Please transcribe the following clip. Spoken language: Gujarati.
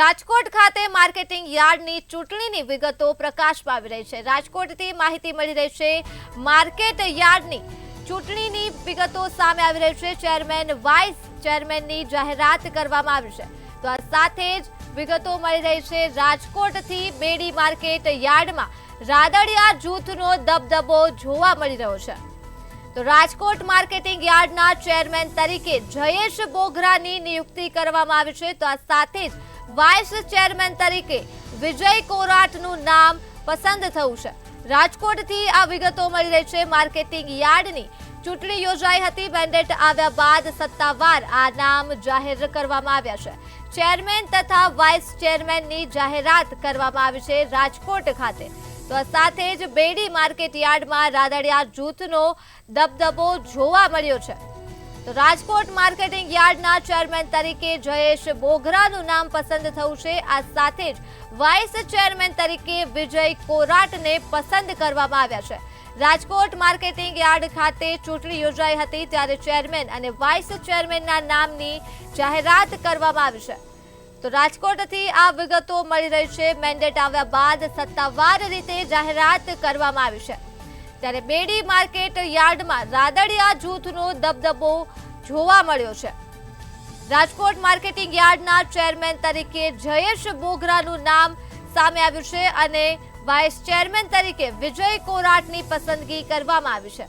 રાજકોટ ખાતે માર્કેટિંગ યાર્ડની ચૂંટણીની વિગતો પ્રકાશમાં આવી રહી છે। રાજકોટથી માહિતી મળી રહી છે માર્કેટ યાર્ડની ચૂંટણીની વિગતો સામે આવી રહી છે। ચેરમેન વાઇસ ચેરમેનની જાહેરાત કરવામાં આવી છે। તો આ સાથે જ વિગતો મળી રહી છે રાજકોટથી બેડી માર્કેટ યાર્ડમાં રાદડિયા જૂથનો દબદબો જોવા મળી રહ્યો છે। તો રાજકોટ માર્કેટિંગ યાર્ડના ચેરમેન તરીકે જયેશ બોગરાની નિયુક્તિ કરવામાં આવી છે। તો આ સાથે જ વાઇસ ચેરમેન તરીકે વિજય કોરાટનું નામ પસંદ થયું છે। રાજકોટથી આ વિગતો મળી રહી છે। માર્કેટિંગ યાર્ડની ચૂંટણી યોજાઈ હતી। મેન્ડેટ આવ્યા બાદ સત્તાવાર આ નામ જાહેર કરવામાં આવ્યા છે। ચેરમેન તથા વાઇસ ચેરમેનની જાહેરાત કરવામાં આવી છે રાજકોટ ખાતે। તો આ સાથે જ બેડી માર્કેટ યાર્ડમાં રાદડિયા જૂથનો દબદબો જોવા મળ્યો છે। તો રાજકોટ માર્કેટિંગ યાર્ડના ચેરમેન તરીકે જયેશ બોગરાનું નામ પસંદ થયું છે। આ સાથે જ વાઇસ ચેરમેન તરીકે વિજય કોરાટને પસંદ કરવામાં આવ્યા છે। રાજકોટ માર્કેટિંગ યાર્ડ ખાતે ચૂંટણી યોજાઈ હતી ત્યારે ચેરમેન અને વાઇસ ચેરમેનના નામની જાહેરાત કરવામાં આવી છે। તો રાજકોટથી આ વિગતો મળી રહી છે। મેન્ડેટ આવ્યા બાદ સત્તાવાર રીતે જાહેરાત કરવામાં આવી છે ત્યારે બેડી માર્કેટ યાર્ડમાં રાદડિયા જૂથનો દબદબો જોવા મળ્યો છે। રાજકોટ માર્કેટિંગ યાર્ડના ચેરમેન તરીકે જયેશ બોગરાનું નામ સામે આવ્યું છે અને વાઇસ ચેરમેન તરીકે વિજય કોરાટની પસંદગી કરવામાં આવી છે।